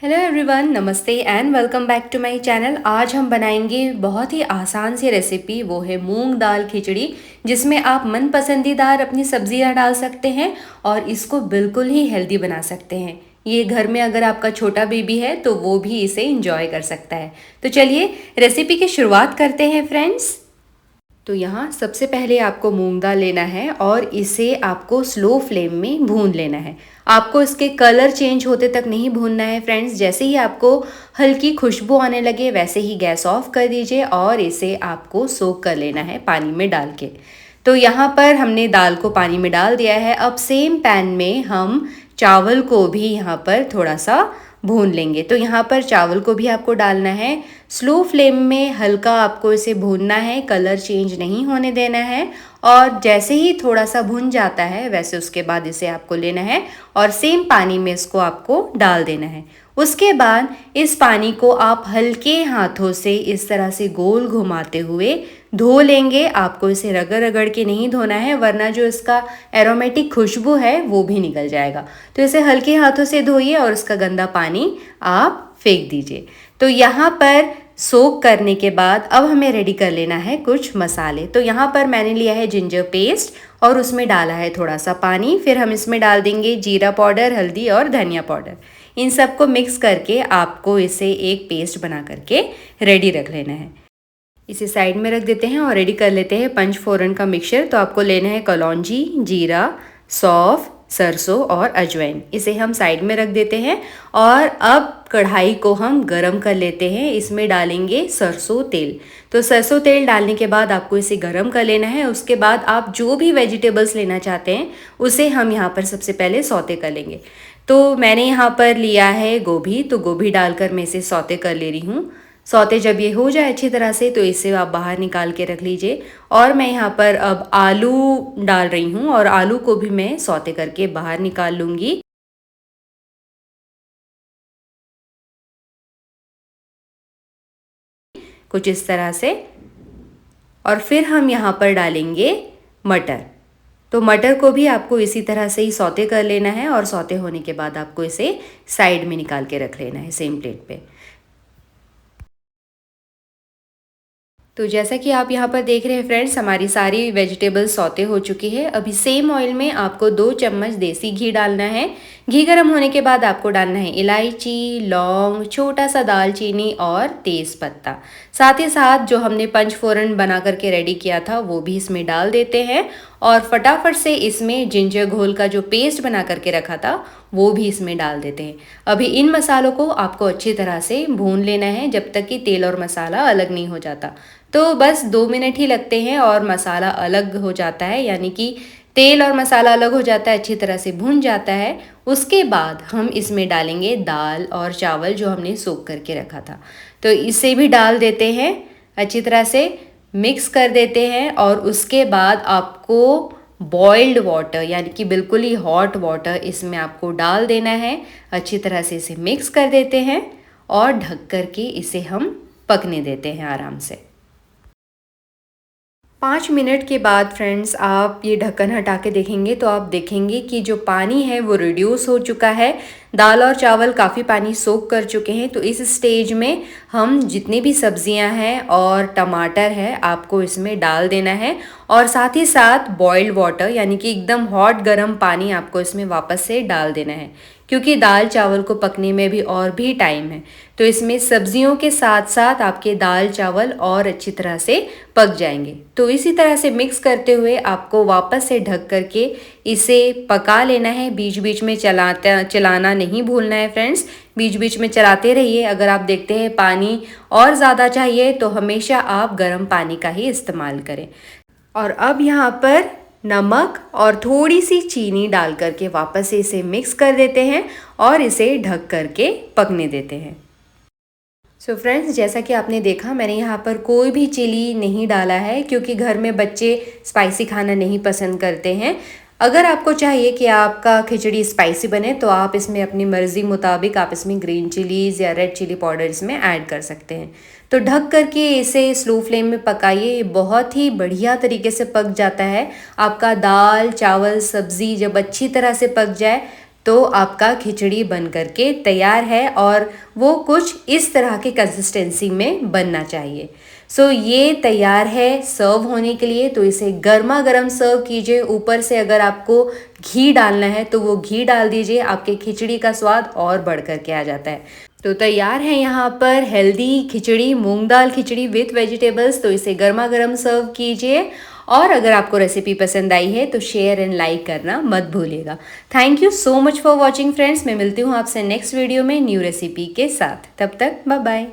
Hello everyone, नमस्ते and welcome back to my channel. आज हम बनाएंगे बहुत ही आसान सी रेसिपी, वो है मूंग दाल खिचड़ी, जिसमें आप मन पसंदीदार अपनी सब्जियां डाल सकते हैं और इसको बिल्कुल ही हेल्दी बना सकते हैं। ये घर में अगर आपका छोटा बेबी है तो वो भी इसे इंजॉय कर सकता है। तो चलिए रेसिपी की शुरुआत करते हैं फ्रेंड्स। तो यहाँ सबसे पहले आपको मूंग दाल लेना है और इसे आपको स्लो फ्लेम में भून लेना है। आपको इसके कलर चेंज होते तक नहीं भूनना है फ्रेंड्स। जैसे ही आपको हल्की खुशबू आने लगे वैसे ही गैस ऑफ कर दीजिए और इसे आपको सोक कर लेना है पानी में डाल के। तो यहाँ पर हमने दाल को पानी में डाल दिया है। अब सेम पैन में हम चावल को भी यहाँ पर थोड़ा सा भून लेंगे। तो यहाँ पर चावल को भी आपको डालना है। स्लो फ्लेम में हल्का आपको इसे भूनना है, कलर चेंज नहीं होने देना है। और जैसे ही थोड़ा सा भुन जाता है वैसे उसके बाद इसे आपको लेना है और सेम पानी में इसको आपको डाल देना है। उसके बाद इस पानी को आप हल्के हाथों से इस तरह से गोल घुमाते हुए धो लेंगे। आपको इसे रगड़ रगड़ के नहीं धोना है, वरना जो इसका एरोमेटिक खुशबू है वो भी निकल जाएगा। तो इसे हल्के हाथों से धोइए और इसका गंदा पानी आप फेंक दीजिए। तो यहाँ पर सोक करने के बाद अब हमें रेडी कर लेना है कुछ मसाले। तो यहाँ पर मैंने लिया है जिंजर पेस्ट और उसमें डाला है थोड़ा सा पानी। फिर हम इसमें डाल देंगे जीरा पाउडर, हल्दी और धनिया पाउडर। इन सबको मिक्स करके आपको इसे एक पेस्ट बना करके रेडी रख लेना है। इसे साइड में रख देते हैं और रेडी कर लेते हैं पंचफोरन का मिक्सचर। तो आपको लेना है कलौंजी, जीरा, सौंफ, सरसों और अजवाइन। इसे हम साइड में रख देते हैं और अब कढ़ाई को हम गरम कर लेते हैं। इसमें डालेंगे सरसों तेल। तो सरसों तेल डालने के बाद आपको इसे गरम कर लेना है। उसके बाद आप जो भी वेजिटेबल्स लेना चाहते हैं उसे हम यहाँ पर सबसे पहले सौते कर लेंगे। तो मैंने यहाँ पर लिया है गोभी, तो गोभी डालकर मैं इसे सौते कर ले रही हूँ। सौते जब ये हो जाए अच्छी तरह से तो इसे आप बाहर निकाल के रख लीजिए। और मैं यहाँ पर अब आलू डाल रही हूँ और आलू को भी मैं सौते करके बाहर निकाल लूँगी। कुछ इस तरह से। और फिर हम यहाँ पर डालेंगे मटर। तो मटर को भी आपको इसी तरह से ही सौते कर लेना है और सौते होने के बाद आपको इसे साइड में निकाल के रख लेना है सेम प्लेट पे। तो जैसा कि आप यहाँ पर देख रहे हैं फ्रेंड्स, हमारी सारी वेजिटेबल्स सौते हो चुकी है। अभी सेम ऑयल में आपको 2 चम्मच देसी घी डालना है। घी गर्म होने के बाद आपको डालना है इलायची, लौंग, छोटा सा दालचीनी और तेज़ पत्ता। साथ ही साथ जो हमने पंचफोरन बना करके रेडी किया था वो भी इसमें डाल देते हैं और फटाफट से इसमें जिंजर घोल का जो पेस्ट बना करके रखा था वो भी इसमें डाल देते हैं। अभी इन मसालों को आपको अच्छी तरह से भून लेना है जब तक कि तेल और मसाला अलग नहीं हो जाता। तो बस 2 मिनट ही लगते हैं और मसाला अलग हो जाता है, यानी कि तेल और मसाला अलग हो जाता है, अच्छी तरह से भुन जाता है। उसके बाद हम इसमें डालेंगे दाल और चावल जो हमने सोख करके रखा था। तो इसे भी डाल देते हैं, अच्छी तरह से मिक्स कर देते हैं और उसके बाद आपको बॉइल्ड वाटर यानी कि बिल्कुल ही हॉट वाटर इसमें आपको डाल देना है। अच्छी तरह से इसे मिक्स कर देते हैं और ढक कर के इसे हम पकने देते हैं आराम से। 5 मिनट के बाद फ्रेंड्स आप ये ढक्कन हटा के देखेंगे तो आप देखेंगे कि जो पानी है वो रिड्यूस हो चुका है। दाल और चावल काफ़ी पानी सोख कर चुके हैं। तो इस स्टेज में हम जितनी भी सब्जियां हैं और टमाटर है आपको इसमें डाल देना है और साथ ही साथ बॉइल्ड वाटर यानी कि एकदम हॉट गर्म पानी आपको इसमें वापस से डाल देना है, क्योंकि दाल चावल को पकने में भी और भी टाइम है। तो इसमें सब्जियों के साथ साथ आपके दाल चावल और अच्छी तरह से पक जाएंगे। तो इसी तरह से मिक्स करते हुए आपको वापस से ढक करके इसे पका लेना है। बीच बीच में चलाना नहीं भूलना है फ्रेंड्स, बीच बीच में चलाते रहिए। अगर आप देखते हैं पानी और ज़्यादा चाहिए तो हमेशा आप गर्म पानी का ही इस्तेमाल करें। और अब यहाँ पर नमक और थोड़ी सी चीनी डाल करके वापस से इसे मिक्स कर देते हैं और इसे ढक करके पकने देते हैं। सो फ्रेंड्स, जैसा कि आपने देखा मैंने यहाँ पर कोई भी चिली नहीं डाला है, क्योंकि घर में बच्चे स्पाइसी खाना नहीं पसंद करते हैं। अगर आपको चाहिए कि आपका खिचड़ी स्पाइसी बने तो आप इसमें अपनी मर्ज़ी मुताबिक आप इसमें ग्रीन चिलीज़ या रेड चिली पाउडर इसमें ऐड कर सकते हैं। तो ढक करके इसे स्लो फ्लेम में पकाइए। ये बहुत ही बढ़िया तरीके से पक जाता है। आपका दाल चावल सब्ज़ी जब अच्छी तरह से पक जाए तो आपका खिचड़ी बन करके तैयार है और वो कुछ इस तरह के कंसिस्टेंसी में बनना चाहिए। ये तैयार है सर्व होने के लिए। तो इसे गर्मा गर्म सर्व कीजिए। ऊपर से अगर आपको घी डालना है तो वो घी डाल दीजिए, आपके खिचड़ी का स्वाद और बढ़ कर के आ जाता है। तो तैयार है यहाँ पर healthy khichdi, moong dal khichdi with vegetables. तो इसे गर्मा गर्म सर्व कीजिए। और अगर आपको रेसिपी पसंद आई है तो शेयर एंड लाइक करना मत भूलिएगा। Thank you so much for watching friends. मैं मिलती हूँ आपसे नेक्स्ट वीडियो में न्यू रेसिपी के साथ। तब तक बाय बाय।